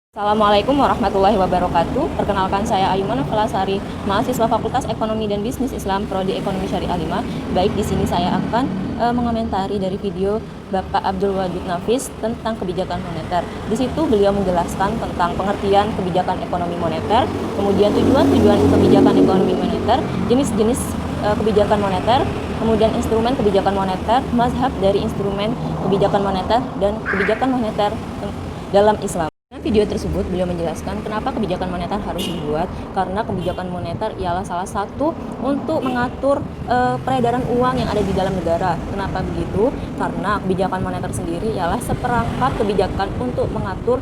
Assalamualaikum warahmatullahi wabarakatuh. Perkenalkan, saya Ayumana Falasari, mahasiswa Fakultas Ekonomi dan Bisnis Islam, Prodi Ekonomi Syariah 5. Baik, di sini saya akan mengomentari dari video Bapak Abdul Wadud Nafis tentang kebijakan moneter. Di situ beliau menjelaskan tentang pengertian kebijakan ekonomi moneter, kemudian tujuan-tujuan kebijakan ekonomi moneter, jenis-jenis kebijakan moneter, kemudian instrumen kebijakan moneter, mazhab dari instrumen kebijakan moneter, dan kebijakan moneter dalam Islam. Video tersebut beliau menjelaskan kenapa kebijakan moneter harus dibuat, karena kebijakan moneter ialah salah satu untuk mengatur peredaran uang yang ada di dalam negara. Kenapa begitu? Karena kebijakan moneter sendiri ialah seperangkat kebijakan untuk mengatur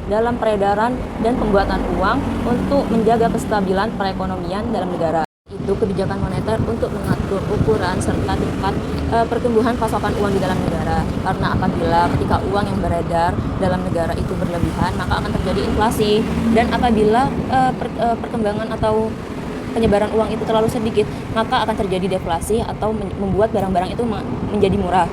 dalam peredaran dan pembuatan uang untuk menjaga kestabilan perekonomian dalam negara. Itu kebijakan moneter untuk mengatur ukuran serta tingkat pertumbuhan pasokan uang di dalam negara. Karena apabila ketika uang yang beredar dalam negara itu berlebihan, maka akan terjadi inflasi. Dan apabila perkembangan atau penyebaran uang itu terlalu sedikit, maka akan terjadi deflasi atau membuat barang-barang itu menjadi murah.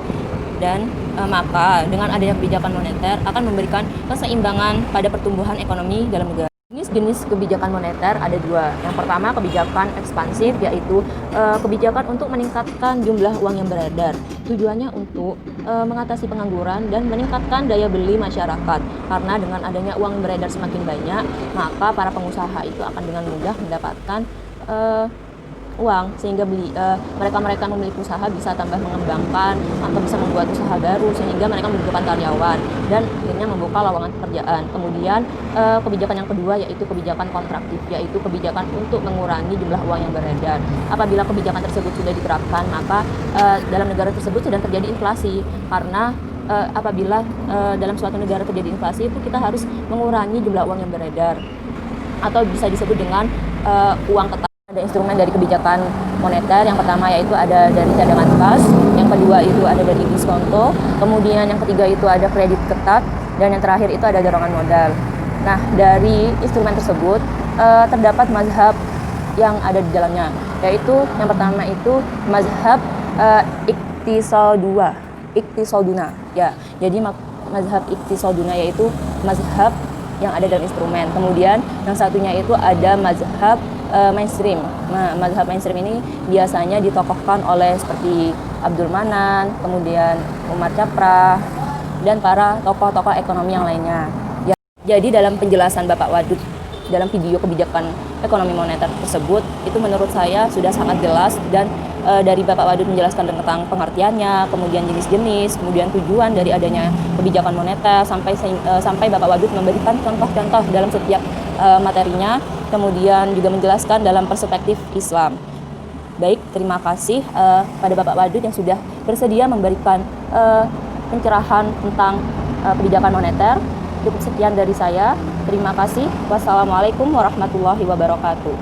Dan maka dengan adanya kebijakan moneter akan memberikan keseimbangan pada pertumbuhan ekonomi dalam negara. Jenis kebijakan moneter ada dua. Yang pertama, kebijakan ekspansif, yaitu kebijakan untuk meningkatkan jumlah uang yang beredar. Tujuannya untuk mengatasi pengangguran dan meningkatkan daya beli masyarakat. Karena dengan adanya uang beredar semakin banyak, maka para pengusaha itu akan dengan mudah mendapatkan uang, sehingga mereka memiliki usaha bisa tambah mengembangkan atau bisa membuat usaha baru, sehingga mereka membutuhkan karyawan dan akhirnya membuka lowongan pekerjaan. Kemudian kebijakan yang kedua yaitu kebijakan kontraktif, yaitu kebijakan untuk mengurangi jumlah uang yang beredar. Apabila kebijakan tersebut sudah diterapkan, maka dalam negara tersebut sedang terjadi inflasi. Karena apabila dalam suatu negara terjadi inflasi, itu kita harus mengurangi jumlah uang yang beredar, atau bisa disebut dengan uang ketat. Ada instrumen dari kebijakan moneter. Yang pertama yaitu ada dari cadangan kas, yang kedua itu ada dari diskonto, kemudian yang ketiga itu ada kredit ketat, dan yang terakhir itu ada dorongan modal. Nah, dari instrumen tersebut terdapat mazhab yang ada di dalamnya, yaitu yang pertama itu mazhab iktisaduna. Ya, jadi mazhab iktisaduna yaitu mazhab yang ada dalam instrumen. Kemudian yang satunya itu ada mazhab mainstream. Nah, mazhab mainstream ini biasanya ditokohkan oleh seperti Abdul Manan, kemudian Umar Chaprah, dan para tokoh-tokoh ekonomi yang lainnya. Ya, jadi dalam penjelasan Bapak Wadud dalam video kebijakan ekonomi moneter tersebut, itu menurut saya sudah sangat jelas, dan dari Bapak Wadud menjelaskan tentang pengertiannya, kemudian jenis-jenis, kemudian tujuan dari adanya kebijakan moneter, sampai Bapak Wadud memberikan contoh-contoh dalam setiap materinya, kemudian juga menjelaskan dalam perspektif Islam. Baik, terima kasih pada Bapak Wadud yang sudah bersedia memberikan pencerahan tentang kebijakan moneter. Cukup sekian dari saya. Terima kasih. Wassalamualaikum warahmatullahi wabarakatuh.